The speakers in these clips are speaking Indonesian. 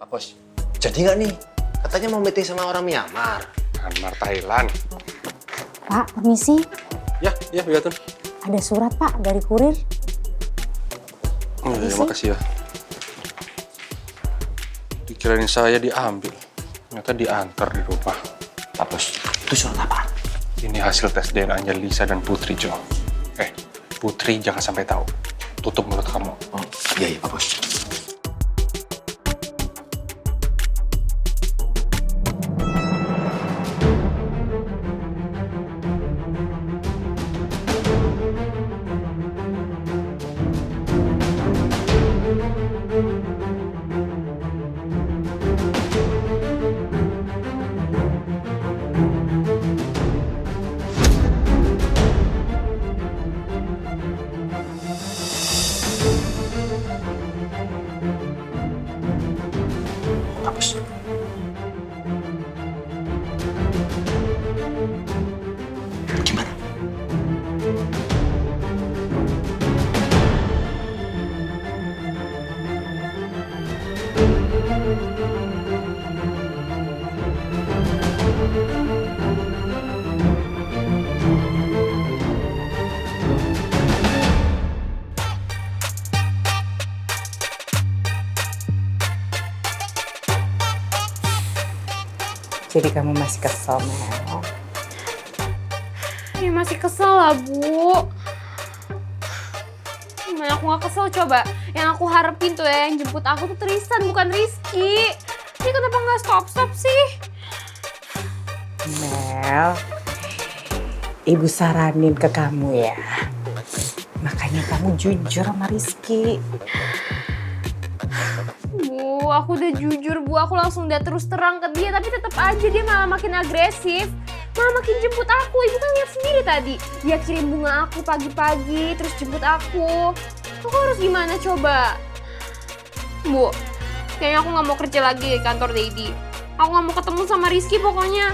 Pak Bos, jadi nggak nih? Katanya mau meeting sama orang Myanmar. Myanmar, Thailand. Pak, permisi. Ya, Tun. Ada surat, Pak, dari kurir. Oh iya, makasih ya. Dikirain saya diambil. Ternyata diantar di rumah. Pak Bos, itu surat apa? Ini hasil tes DNA-nya Lisa dan Putri, Jo. Putri jangan sampai tahu. Tutup mulut kamu. Oh, iya, Pak Bos. Pak Bos. Gimana? Jadi kamu masih kesel, Mel? Ya masih kesel lah, Bu. Gimana aku gak kesel coba? Yang aku harapin tuh ya, yang jemput aku tuh Tristan, bukan Rizky. Ini kenapa gak stop-stop sih? Mel, Ibu saranin ke kamu ya. Makanya kamu jujur sama Rizky. Bu, aku udah jujur, Bu. Aku langsung udah terus terang ke dia, tapi tetap aja dia malah makin agresif. Malah makin jemput aku. Ibu kan lihat sendiri tadi. Dia kirim bunga aku pagi-pagi, terus jemput aku. Aku harus gimana coba? Bu, kayaknya aku gak mau kerja lagi di kantor Daddy. Aku gak mau ketemu sama Rizky pokoknya.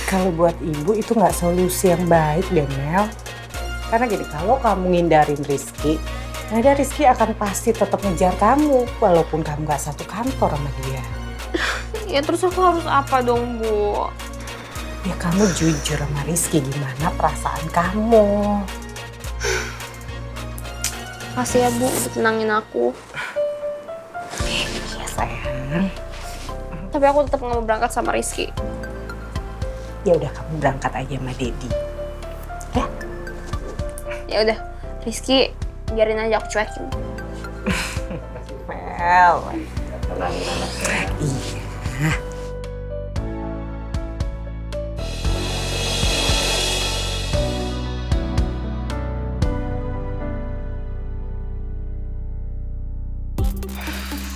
Kalau buat ibu itu nggak solusi yang baik deh, Mel. Karena gini, kalau kamu ngindarin Rizky, ada Rizky akan pasti tetap ngejar kamu, walaupun kamu nggak satu kantor sama dia. Ya terus aku harus apa dong, Bu? Ya kamu jujur sama Rizky gimana perasaan kamu. Makasih ya, Bu, udah tenangin aku. Iya sayang. Tapi aku tetap gak mau berangkat sama Rizky. Ya udah kamu berangkat aja sama Daddy. Ya? Ya udah, Rizky biarin aja aku cuekin. Mel. Iya.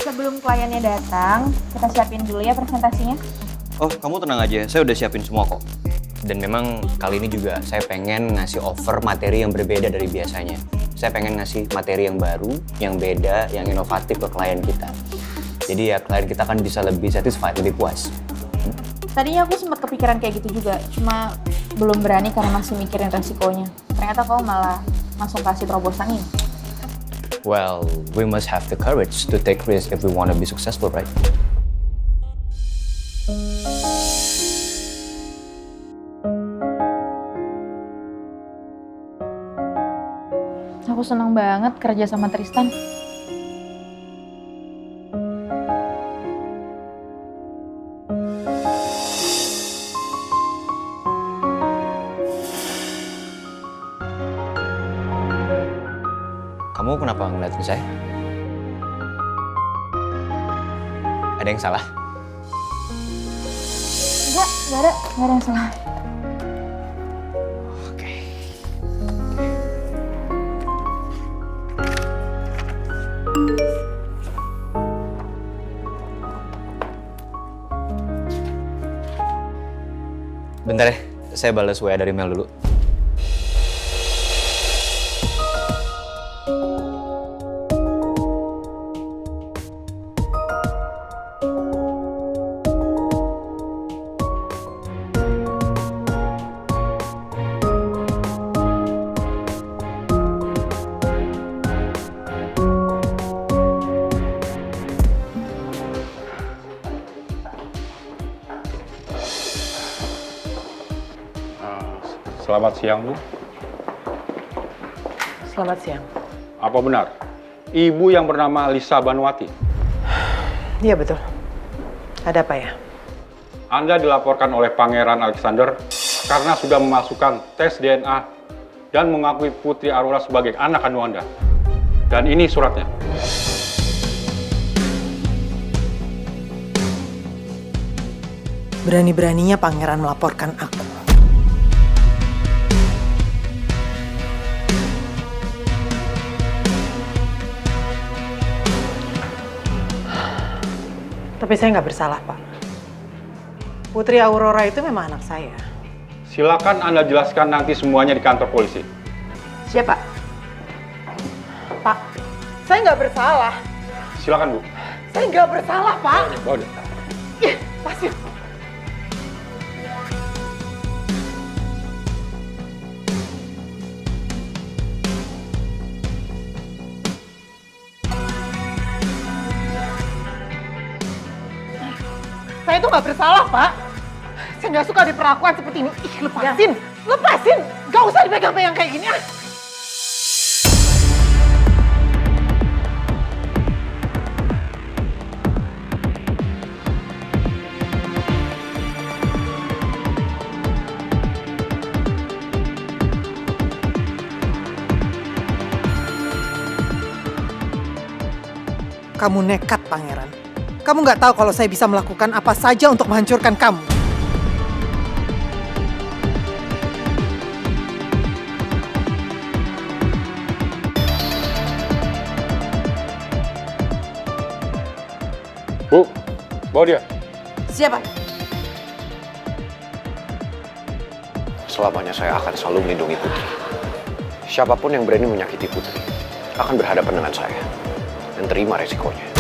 Sebelum kliennya datang, kita siapin dulu ya presentasinya. Oh, kamu tenang aja, saya udah siapin semua kok. Dan memang kali ini juga saya pengen ngasih offer materi yang berbeda dari biasanya. Saya pengen ngasih materi yang baru, yang beda, yang inovatif ke klien kita. Jadi ya klien kita kan bisa lebih satisfied, lebih puas. Tadinya aku sempat kepikiran kayak gitu juga, cuma belum berani karena masih mikirin resikonya. Ternyata kau malah langsung kasih terobosan ini. Well, we must have the courage to take risk if we want to be successful, right? Aku senang banget kerja sama Tristan. Kamu kenapa ngeliatin saya? Ada yang salah? Enggak ada yang salah. Oke. Bentar ya, saya balas WA dari Mel dulu. Selamat siang, Bu. Selamat siang. Apa benar? Ibu yang bernama Lisa Banwati. Iya betul. Ada apa ya? Anda dilaporkan oleh Pangeran Alexander karena sudah memasukkan tes DNA dan mengakui Putri Aurora sebagai anak kandung Anda. Dan ini suratnya. Berani-beraninya pangeran melaporkan aku. Tapi saya nggak bersalah, Pak. Putri Aurora itu memang anak saya. Silakan Anda jelaskan nanti semuanya di kantor polisi. Siapa? Pak, saya nggak bersalah. Silakan, Bu. Saya nggak bersalah, Pak. Bawa dia. Ih, pasti. Saya itu nggak bersalah, Pak. Saya nggak suka diperlakukan seperti ini. Ih, lepasin. Lepasin. Gak usah dipegang-pegang kayak gini. Kamu nekat, pangeran. Kamu nggak tahu kalau saya bisa melakukan apa saja untuk menghancurkan kamu. Bu, bawa dia. Siapa? Selamanya saya akan selalu melindungi Putri. Siapapun yang berani menyakiti Putri akan berhadapan dengan saya dan terima resikonya.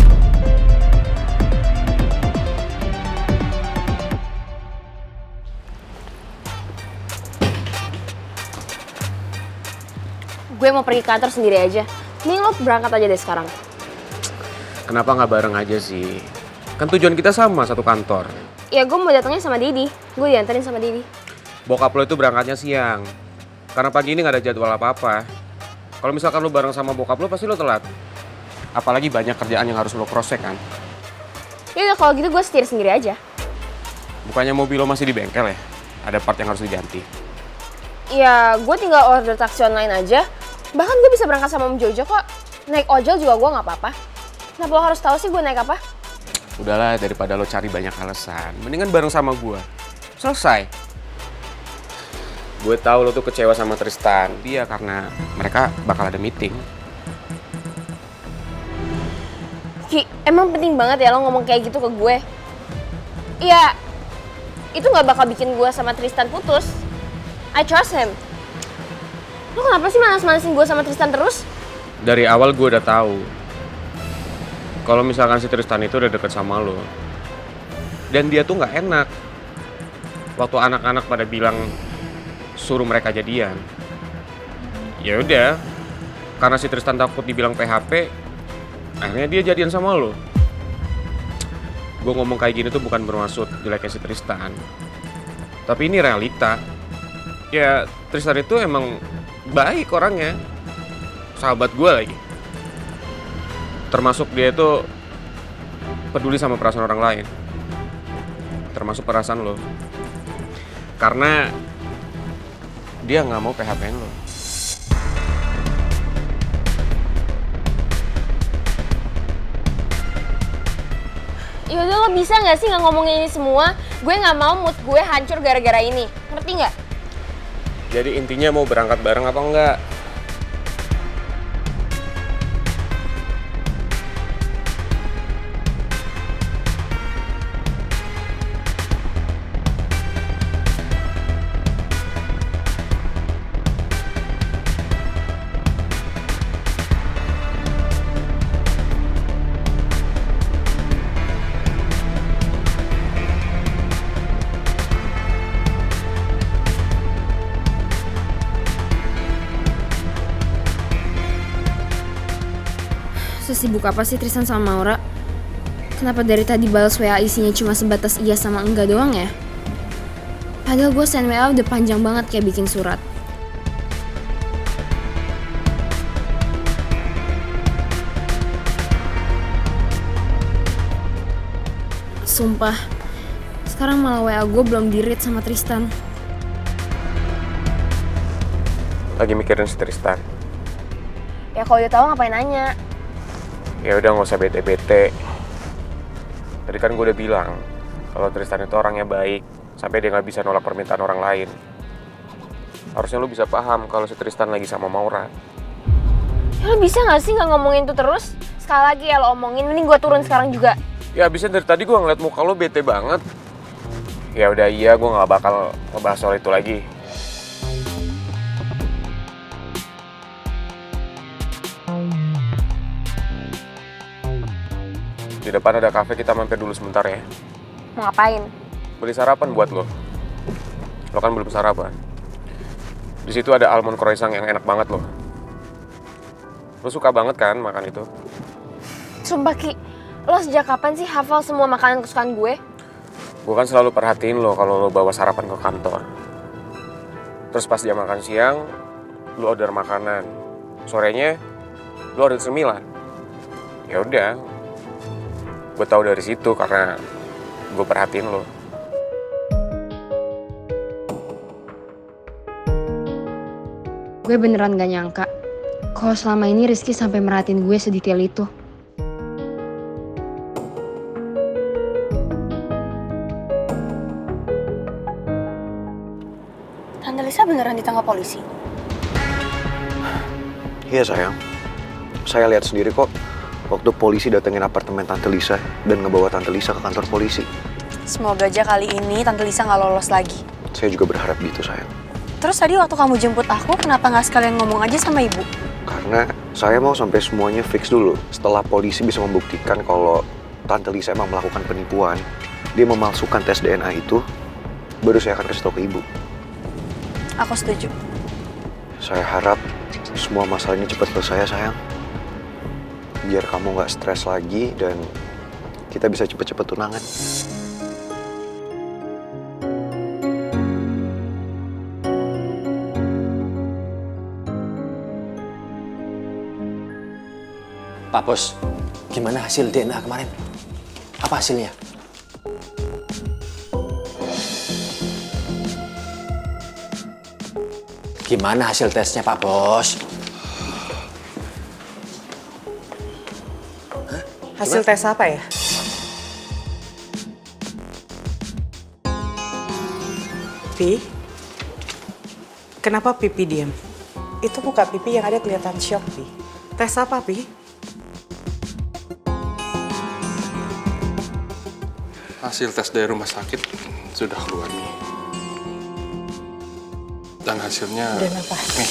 Gue mau pergi kantor sendiri aja. Mending lo berangkat aja deh sekarang. Kenapa nggak bareng aja sih? Kan tujuan kita sama, satu kantor. Ya gue mau datangnya sama Didi. Gue dianterin sama Didi. Bokap lo itu berangkatnya siang. Karena pagi ini nggak ada jadwal apa-apa. Kalau misalkan lo bareng sama bokap lo, pasti lo telat. Apalagi banyak kerjaan yang harus lo cross-check kan. Ya udah kalau gitu gue setir sendiri aja. Bukannya mobil lo masih di bengkel ya? Ada part yang harus diganti. Ya gue tinggal order taksi online aja. Bahkan gue bisa berangkat sama Om Jojo kok. Naik ojol juga gue nggak apa-apa. Kenapa lo harus tahu sih gue naik apa? Udahlah, daripada lo cari banyak alasan, mendingan bareng sama gue. Selesai. Gue tahu lo tuh kecewa sama Tristan. Dia karena mereka bakal ada meeting. Ki, emang penting banget ya lo ngomong kayak gitu ke gue? Iya, itu nggak bakal bikin gue sama Tristan putus. I trust him. Lo kenapa sih manas-manasin gue sama Tristan terus? Dari awal gue udah tahu kalau misalkan si Tristan itu udah deket sama lo. Dan dia tuh nggak enak waktu anak-anak pada bilang suruh mereka jadian. Ya udah, karena si Tristan takut dibilang PHP, akhirnya dia jadian sama lo. Gue ngomong kayak gini tuh bukan bermaksud jeleknya si Tristan, tapi ini realita. Ya Tristan itu emang baik orangnya, sahabat gue lagi. Termasuk dia itu peduli sama perasaan orang lain, termasuk perasaan lo. Karena dia nggak mau PHP-in lo. Yaudah lo bisa nggak sih nggak ngomongin ini semua? Gue nggak mau mood gue hancur gara-gara ini, ngerti nggak? Jadi intinya mau berangkat bareng apa enggak? Sesibuk apa sih Tristan sama Maura? Kenapa dari tadi balas WA isinya cuma sebatas iya sama enggak doang ya? Padahal gue send WA udah panjang banget kayak bikin surat. Sumpah, sekarang malah WA gue belum di-read sama Tristan. Lagi mikirin si Tristan. Ya kalau udah tahu ngapain nanya? Ya udah nggak usah bete-bete. Tadi kan gue udah bilang kalau Tristan itu orangnya baik sampai dia nggak bisa nolak permintaan orang lain. Harusnya lu bisa paham kalau si Tristan lagi sama Maura. Ya lo bisa nggak sih nggak ngomongin itu terus? Sekali lagi ya lo omongin, mending gue turun sekarang juga. Ya abisnya dari tadi gue ngeliat muka lo bete banget. Ya udah iya, gue nggak bakal ngebahas soal itu lagi. Di depan ada kafe, kita mampir dulu sebentar ya. Mau ngapain? Beli sarapan buat lo. Lo kan belum sarapan. Di situ ada almond croissant yang enak banget lo. Lo suka banget kan makan itu? Sumpah Ki, lo sejak kapan sih hafal semua makanan kesukaan gue? Gue kan selalu perhatiin lo kalau lo bawa sarapan ke kantor. Terus pas jam makan siang, lo order makanan. Sorenya, lo order cemilan. Ya udah, gue tahu dari situ karena gue perhatiin lo. Gue beneran gak nyangka kalau selama ini Rizky sampai merhatiin gue sedetail itu. Tante Lisa beneran ditangkap polisi? Iya sayang, saya lihat sendiri kok waktu polisi datengin apartemen Tante Lisa dan ngebawa Tante Lisa ke kantor polisi. Semoga aja kali ini Tante Lisa nggak lolos lagi. Saya juga berharap gitu sayang. Terus tadi waktu kamu jemput aku, kenapa nggak sekalian ngomong aja sama ibu? Karena saya mau sampai semuanya fix dulu. Setelah polisi bisa membuktikan kalau Tante Lisa emang melakukan penipuan, dia memalsukan tes DNA itu, baru saya akan kasih tahu ke ibu. Aku setuju. Saya harap semua masalah ini cepat selesai sayang. Biar kamu nggak stres lagi dan kita bisa cepet-cepet tunangan. Pak Bos, gimana hasil DNA kemarin? Apa hasilnya? Gimana hasil tesnya Pak Bos? Hasil tes apa ya? Pi? Kenapa Pipi diam? Itu muka Pipi yang ada kelihatan shock, Pi. Tes apa, Pi? Hasil tes dari rumah sakit sudah keluar nih. Dan hasilnya... Dan apa? Nih.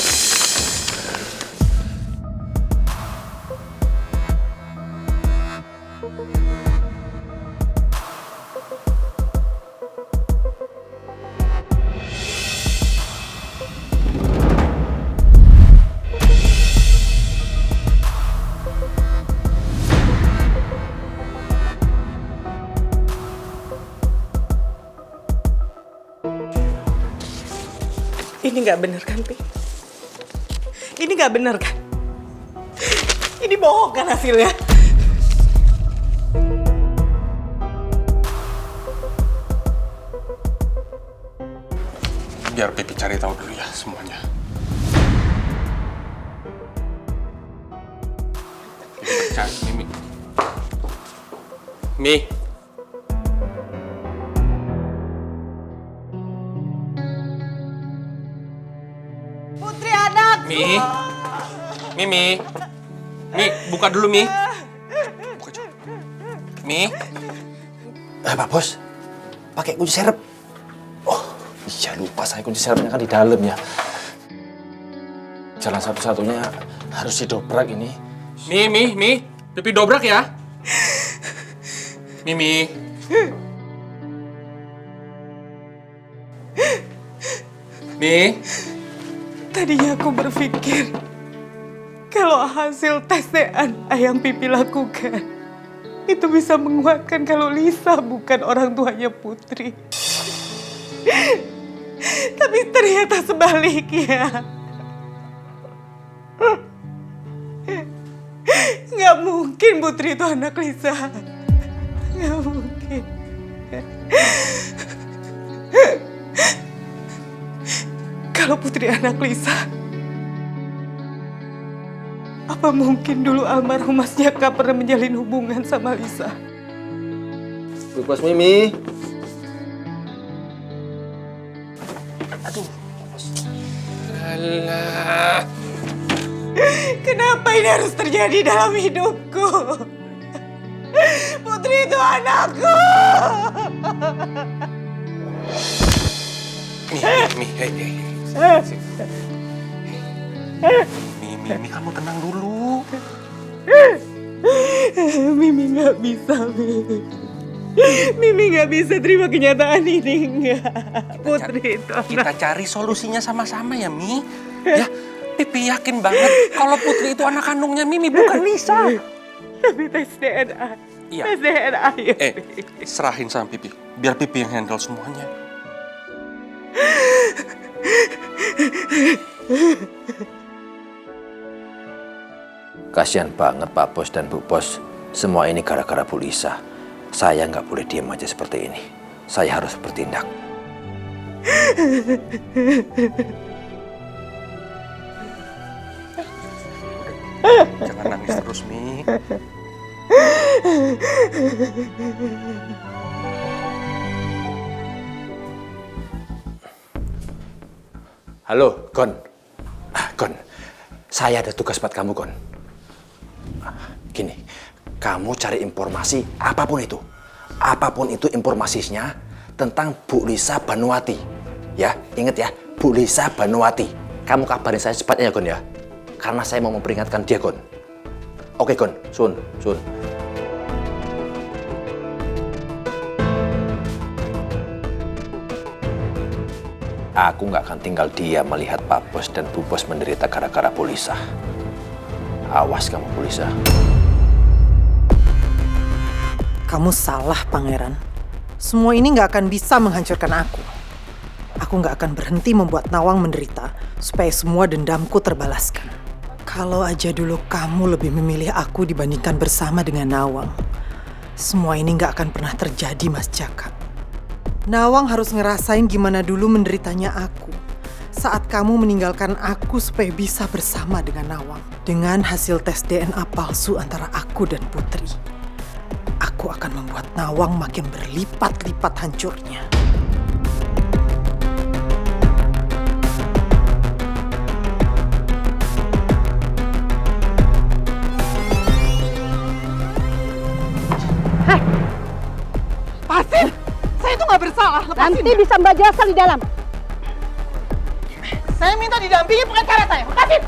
Ini nggak bener kan, Pi? Ini nggak bener kan? Ini bohong kan hasilnya? Biar Pipi cari tahu dulu ya semuanya. Pipi cari, Mimi. Mi. Putri anak! Mi. Mi. Mi, buka dulu, Mi. Buka coba. Mi. Pak Bos, pakai kunci serep. Oh, iya lupa saya kunci serepnya kan di dalam ya. Jalan satu-satunya harus didobrak ini. Mi. Pipi dobrak ya. Mi. Mi. Tadinya aku berpikir kalau hasil tes DNA yang Pipi lakukan itu bisa menguatkan kalau Lisa bukan orang tuanya Putri. Tapi ternyata sebaliknya. Nggak mungkin Putri itu anak Lisa. Nggak mungkin. Kalau Putri anak Lisa, apa mungkin dulu almarhum Mas Jaka pernah menjalin hubungan sama Lisa? Bu Bos Mimi. Aduh. Alah. Kenapa ini harus terjadi dalam hidupku? Putri itu anakku. Mimi, kamu tenang dulu. Mimi nggak bisa, Mimi. Mimi nggak bisa terima kenyataan ini, enggak. Putri itu Kita cari solusinya sama-sama ya, Mi. Ya, Pipi yakin banget kalau Putri itu anak kandungnya Mimi, bukan Lisa. Tapi tes DNA. Iya. Tes DNA ya. Serahin sama Pipi. Biar Pipi yang handle semuanya. Kasihan banget Pak Bos dan Bu Bos. Semua ini gara-gara Bu Lisa. Saya nggak boleh diam aja seperti ini. Saya harus bertindak. Jangan nangis terus, Mi. Halo, Gon. Gon, saya ada tugas buat kamu, Gon. Gini, kamu cari informasi apapun itu. Apapun itu informasinya tentang Bu Lisa Banuwati. Ya, inget ya, Bu Lisa Banuwati. Kamu kabarin saya cepatnya ya, Gon ya. Karena saya mau memperingatkan dia, Gon. Oke, Gon. Sun. Aku nggak akan tinggal diam melihat Pak Bos dan Bu Bos menderita gara-gara Bu Lisa. Awas kamu, Bu Lisa. Kamu salah, Pangeran. Semua ini nggak akan bisa menghancurkan aku. Aku nggak akan berhenti membuat Nawang menderita supaya semua dendamku terbalaskan. Kalau aja dulu kamu lebih memilih aku dibandingkan bersama dengan Nawang, semua ini nggak akan pernah terjadi, Mas Jaka. Nawang harus ngerasain gimana dulu menderitanya aku saat kamu meninggalkan aku supaya bisa bersama dengan Nawang. Dengan hasil tes DNA palsu antara aku dan Putri, aku akan membuat Nawang makin berlipat-lipat hancurnya. Lepasin! Saya itu nggak bersalah, lepasin! Nanti bisa Mbak jelaskan di dalam. Saya minta didampingi pengacara saya, lepasin!